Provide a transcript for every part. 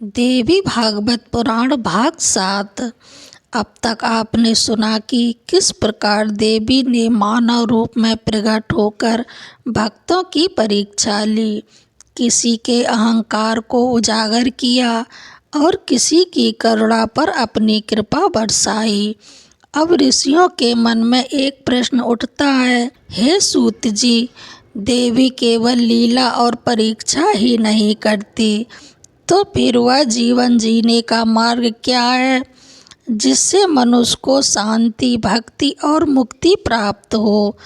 देवी भागवत पुराण भाग 7। अब तक आपने सुना कि किस प्रकार देवी ने मानव रूप में प्रकट होकर भक्तों की परीक्षा ली, किसी के अहंकार को उजागर किया और किसी की करुणा पर अपनी कृपा बरसाई। अब ऋषियों के मन में एक प्रश्न उठता है, हे सूत जी, देवी केवल लीला और परीक्षा ही नहीं करती, तो फिर वह जीवन जीने का मार्ग क्या है जिससे मनुष्य को शांति, भक्ति और मुक्ति प्राप्त हो।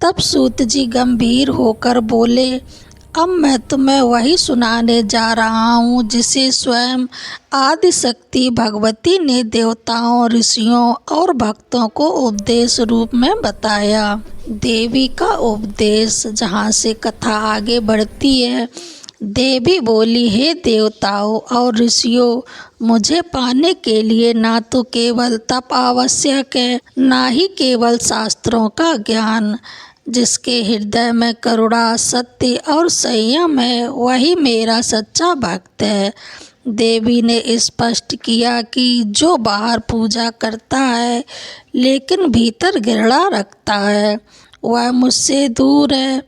तब सूत जी गंभीर होकर बोले, अब मैं तुम्हें वही सुनाने जा रहा हूँ जिसे स्वयं आदि शक्ति भगवती ने देवताओं, ऋषियों और भक्तों को उपदेश रूप में बताया। देवी का उपदेश। जहाँ से कथा आगे बढ़ती है, देवी बोली, हे देवताओं और ऋषियों, मुझे पाने के लिए ना तो केवल तप आवश्यक है, ना ही केवल शास्त्रों का ज्ञान। जिसके हृदय में करुणा, सत्य और संयम है, वही मेरा सच्चा भक्त है। देवी ने स्पष्ट किया कि जो बाहर पूजा करता है लेकिन भीतर घृणा रखता है, वह मुझसे दूर है,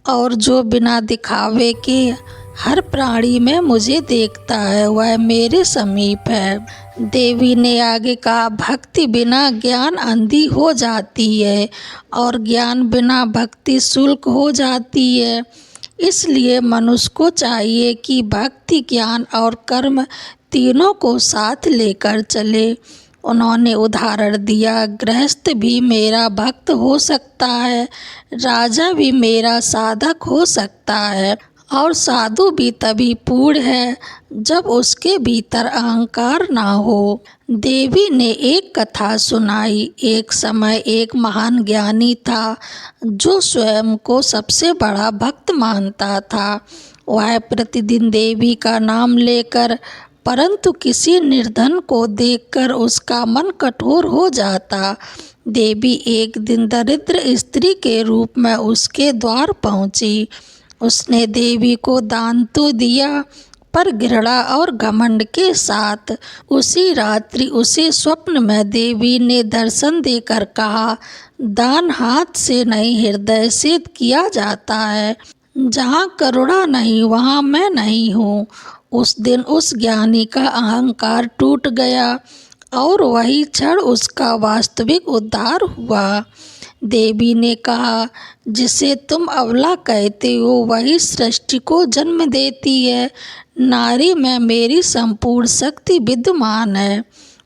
और जो बिना दिखावे के हर प्राणी में मुझे देखता है, वह मेरे समीप है। देवी ने आगे कहा, भक्ति बिना ज्ञान अंधी हो जाती है और ज्ञान बिना भक्ति शुल्क हो जाती है। इसलिए मनुष्य को चाहिए कि भक्ति, ज्ञान और कर्म तीनों को साथ लेकर चले। उन्होंने उदाहरण दिया, गृहस्थ भी मेरा भक्त हो सकता है, राजा भी मेरा साधक हो सकता है, और साधु भी तभी पूर्ण है जब उसके भीतर अहंकार ना हो। देवी ने एक कथा सुनाई। एक समय एक महान ज्ञानी था जो स्वयं को सबसे बड़ा भक्त मानता था। वह प्रतिदिन देवी का नाम लेकर, परंतु किसी निर्धन को देखकर उसका मन कठोर हो जाता। देवी एक दिन दरिद्र स्त्री के रूप में उसके द्वार पहुंची। उसने देवी को दान तो दिया, पर घृणा और घमंड के साथ। उसी रात्रि उसे स्वप्न में देवी ने दर्शन देकर कहा, दान हाथ से नहीं, हृदय से किया जाता है। जहाँ करुणा नहीं, वहाँ मैं नहीं हूँ। उस दिन उस ज्ञानी का अहंकार टूट गया और वही क्षण उसका वास्तविक उद्धार हुआ। देवी ने कहा, जिसे तुम अबला कहते हो वही सृष्टि को जन्म देती है। नारी में मेरी संपूर्ण शक्ति विद्यमान है।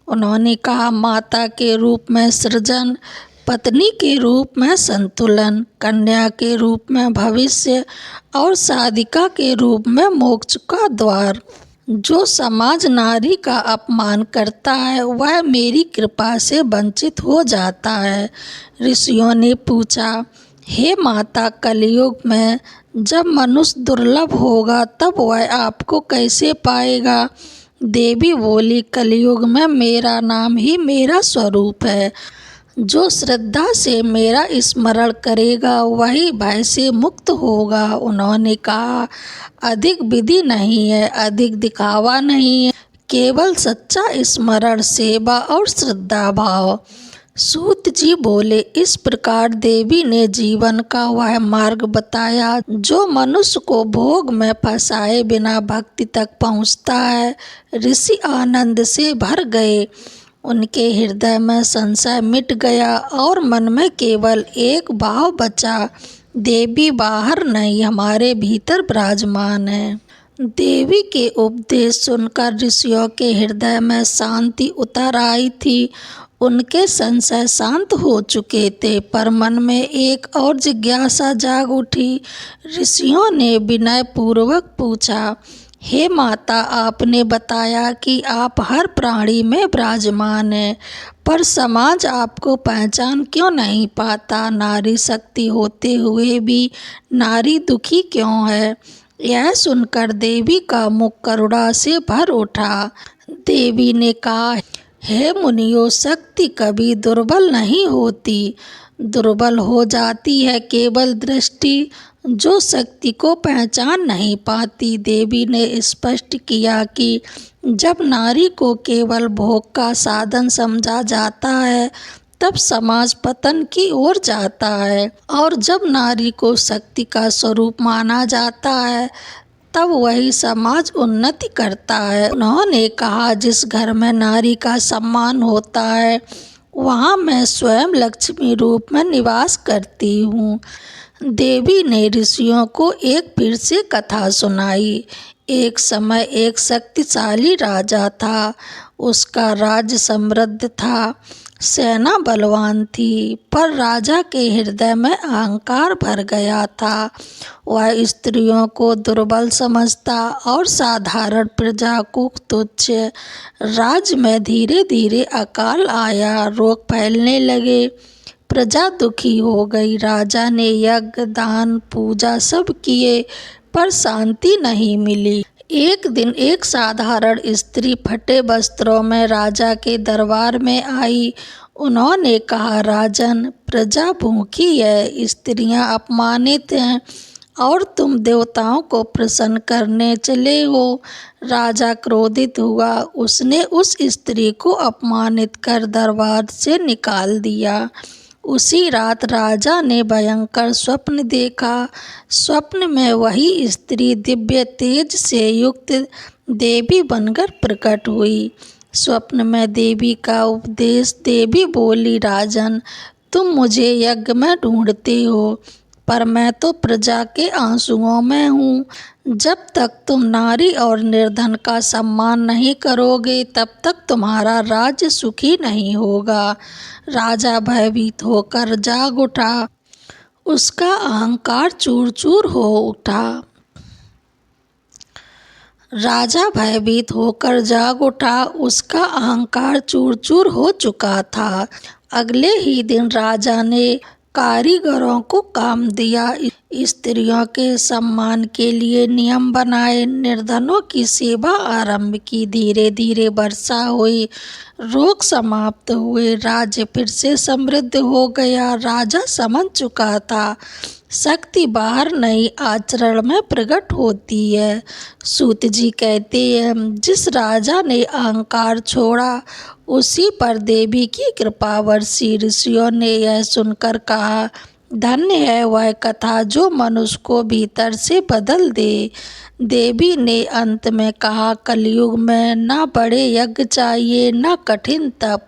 उन्होंने कहा, माता के रूप में सृजन, पत्नी के रूप में संतुलन, कन्या के रूप में भविष्य और साधिका के रूप में मोक्ष का द्वार। जो समाज नारी का अपमान करता है वह मेरी कृपा से वंचित हो जाता है। ऋषियों ने पूछा, हे माता, कलयुग में जब मनुष्य दुर्लभ होगा तब वह आपको कैसे पाएगा? देवी बोली, कलयुग में मेरा नाम ही मेरा स्वरूप है। जो श्रद्धा से मेरा स्मरण करेगा वही भय से मुक्त होगा। उन्होंने कहा, अधिक विधि नहीं है, अधिक दिखावा नहीं है, केवल सच्चा स्मरण, सेवा और श्रद्धा भाव। सूत जी बोले, इस प्रकार देवी ने जीवन का वह मार्ग बताया जो मनुष्य को भोग में फंसाए बिना भक्ति तक पहुँचता है। ऋषि आनंद से भर गए। उनके हृदय में संशय मिट गया और मन में केवल एक भाव बचा, देवी बाहर नहीं, हमारे भीतर विराजमान है। देवी के उपदेश सुनकर ऋषियों के हृदय में शांति उतर आई थी। उनके संशय शांत हो चुके थे, पर मन में एक और जिज्ञासा जाग उठी। ऋषियों ने विनय पूर्वक पूछा, हे माता, आपने बताया कि आप हर प्राणी में विराजमान हैं, पर समाज आपको पहचान क्यों नहीं पाता? नारी शक्ति होते हुए भी नारी दुखी क्यों है? यह सुनकर देवी का मुख करुणा से भर उठा। देवी ने कहा, हे मुनियों, शक्ति कभी दुर्बल नहीं होती। दुर्बल हो जाती है केवल दृष्टि, जो शक्ति को पहचान नहीं पाती। देवी ने स्पष्ट किया कि जब नारी को केवल भोग का साधन समझा जाता है तब समाज पतन की ओर जाता है, और जब नारी को शक्ति का स्वरूप माना जाता है तब वही समाज उन्नति करता है। उन्होंने कहा, जिस घर में नारी का सम्मान होता है वहाँ मैं स्वयं लक्ष्मी रूप में निवास करती हूँ। देवी ने ऋषियों को एक फिर से कथा सुनाई। एक समय एक शक्तिशाली राजा था। उसका राज्य समृद्ध था, सेना बलवान थी, पर राजा के हृदय में अहंकार भर गया था। वह स्त्रियों को दुर्बल समझता और साधारण प्रजा को तुच्छ। राज्य में धीरे धीरे अकाल आया, रोग फैलने लगे, प्रजा दुखी हो गई। राजा ने यज्ञ, दान, पूजा सब किए पर शांति नहीं मिली। एक दिन एक साधारण स्त्री फटे वस्त्रों में राजा के दरबार में आई। उन्होंने कहा, राजन, प्रजा भूखी है, स्त्रियां अपमानित हैं और तुम देवताओं को प्रसन्न करने चले हो। राजा क्रोधित हुआ। उसने उस स्त्री को अपमानित कर दरबार से निकाल दिया। उसी रात राजा ने भयंकर स्वप्न देखा। स्वप्न में वही स्त्री दिव्य तेज से युक्त देवी बनकर प्रकट हुई। स्वप्न में देवी का उपदेश। देवी बोली, राजन, तुम मुझे यज्ञ में ढूंढते हो, पर मैं तो प्रजा के आंसुओं में हूँ। जब तक तुम नारी और निर्धन का सम्मान नहीं करोगे तब तक तुम्हारा राज्य सुखी नहीं होगा। राजा भयभीत होकर जाग उठा। उसका अहंकार चूर चूर हो उठा। राजा भयभीत होकर जाग उठा। उसका अहंकार चूर चूर हो चुका था। अगले ही दिन राजा ने कारीगरों को काम दिया। स्त्रियों के सम्मान के लिए नियम बनाए, निर्धनों की सेवा आरंभ की। धीरे धीरे वर्षा हुई, रोग समाप्त हुए, राज्य फिर से समृद्ध हो गया। राजा समझ चुका था, शक्ति बाहर नहीं आचरण में प्रकट होती है। सूत जी कहते हैं, जिस राजा ने अहंकार छोड़ा उसी पर देवी की कृपा बरसी। ऋषियों ने यह सुनकर कहा, धन्य है वह कथा जो मनुष्य को भीतर से बदल दे। देवी ने अंत में कहा, कलयुग में ना बड़े यज्ञ चाहिए, ना कठिन तप,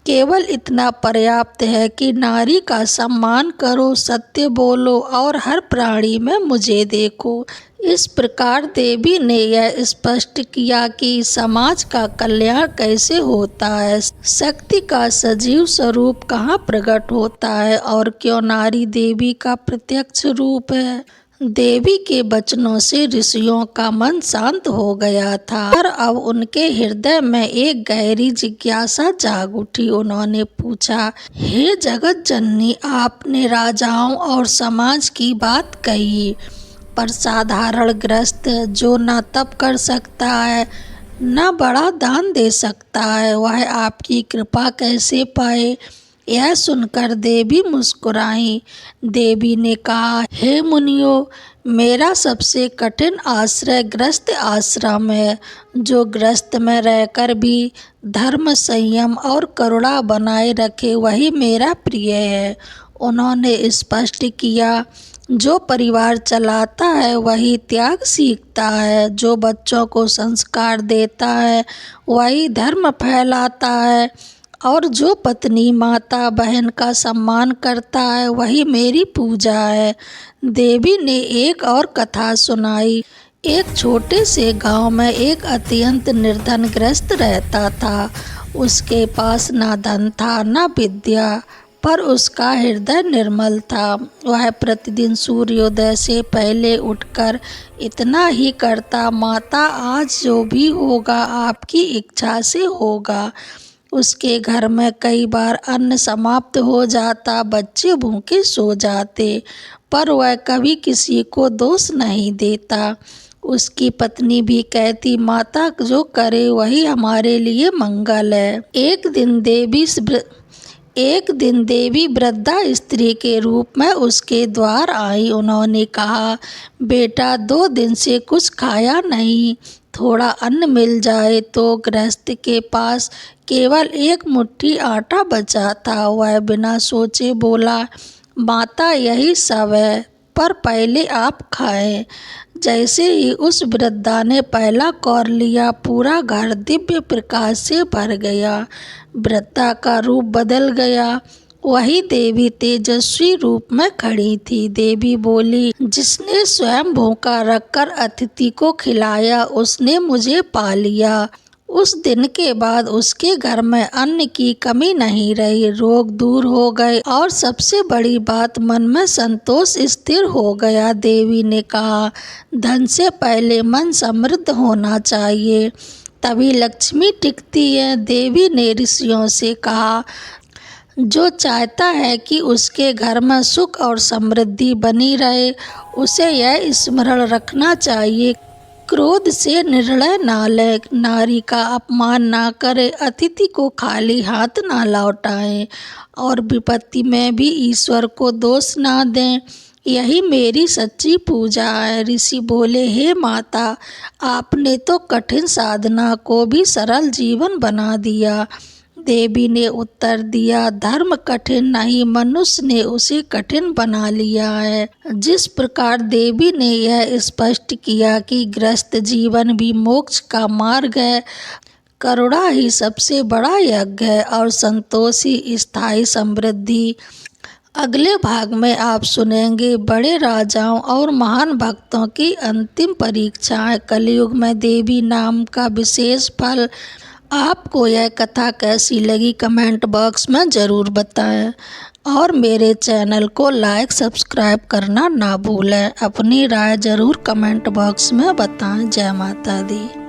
केवल इतना पर्याप्त है कि नारी का सम्मान करो, सत्य बोलो और हर प्राणी में मुझे देखो। इस प्रकार देवी ने यह स्पष्ट किया कि समाज का कल्याण कैसे होता है, शक्ति का सजीव स्वरूप कहाँ प्रकट होता है और क्यों नारी देवी का प्रत्यक्ष रूप है। देवी के वचनों से ऋषियों का मन शांत हो गया था और अब उनके हृदय में एक गहरी जिज्ञासा जाग उठी। उन्होंने पूछा, हे जगत जननी, आपने राजाओं और समाज की बात कही, पर साधारण गृहस्थ जो न तप कर सकता है न बड़ा दान दे सकता है, वह आपकी कृपा कैसे पाए। यह सुनकर देवी मुस्कुराई। देवी ने कहा, हे मुनियों, मेरा सबसे कठिन आश्रय गृहस्थ आश्रम है। जो गृहस्थ में रहकर भी धर्म, संयम और करुणा बनाए रखे वही मेरा प्रिय है। उन्होंने स्पष्ट किया, जो परिवार चलाता है वही त्याग सीखता है, जो बच्चों को संस्कार देता है वही धर्म फैलाता है, और जो पत्नी, माता, बहन का सम्मान करता है वही मेरी पूजा है। देवी ने एक और कथा सुनाई। एक छोटे से गांव में एक अत्यंत निर्धन गृहस्थ रहता था। उसके पास ना धन था ना विद्या, पर उसका हृदय निर्मल था। वह प्रतिदिन सूर्योदय से पहले उठकर इतना ही करता, माता, आज जो भी होगा आपकी इच्छा से होगा। उसके घर में कई बार अन्न समाप्त हो जाता, बच्चे भूखे सो जाते, पर वह कभी किसी को दोष नहीं देता। उसकी पत्नी भी कहती, माता जो करे वही हमारे लिए मंगल है। एक दिन देवी वृद्धा स्त्री के रूप में उसके द्वार आई। उन्होंने कहा, बेटा 2 दिन से कुछ खाया नहीं, थोड़ा अन्न मिल जाए। तो गृहस्थ के पास केवल 1 मुट्ठी आटा बचा था। वह बिना सोचे बोला, माता यही सब है, पर पहले आप खाएं। जैसे ही उस वृद्धा ने पहला कौर लिया, पूरा घर दिव्य प्रकाश से भर गया। वृद्धा का रूप बदल गया। वही देवी तेजस्वी रूप में खड़ी थी। देवी बोली, जिसने स्वयं भूखा रखकर अतिथि को खिलाया, उसने मुझे पा लिया। उस दिन के बाद उसके घर में अन्न की कमी नहीं रही, रोग दूर हो गए और सबसे बड़ी बात, मन में संतोष स्थिर हो गया। देवी ने कहा, धन से पहले मन समृद्ध होना चाहिए, तभी लक्ष्मी टिकती है। देवी ने ऋषियों से कहा, जो चाहता है कि उसके घर में सुख और समृद्धि बनी रहे, उसे यह स्मरण रखना चाहिए, क्रोध से निर्णय ना ले, नारी का अपमान ना करे, अतिथि को खाली हाथ ना लौटाएं और विपत्ति में भी ईश्वर को दोष ना दें। यही मेरी सच्ची पूजा है। ऋषि बोले, हे माता, आपने तो कठिन साधना को भी सरल जीवन बना दिया। देवी ने उत्तर दिया, धर्म कठिन नहीं, मनुष्य ने उसे कठिन बना लिया है। जिस प्रकार देवी ने यह स्पष्ट किया कि गृहस्थ जीवन भी मोक्ष का मार्ग है, करुणा ही सबसे बड़ा यज्ञ है और संतोष ही स्थायी समृद्धि। अगले भाग में आप सुनेंगे बड़े राजाओं और महान भक्तों की अंतिम परीक्षाएं, कलयुग में देवी नाम का विशेष फल। आपको यह कथा कैसी लगी कमेंट बॉक्स में ज़रूर बताएं और मेरे चैनल को लाइक सब्सक्राइब करना ना भूलें। अपनी राय ज़रूर कमेंट बॉक्स में बताएं। जय माता दी।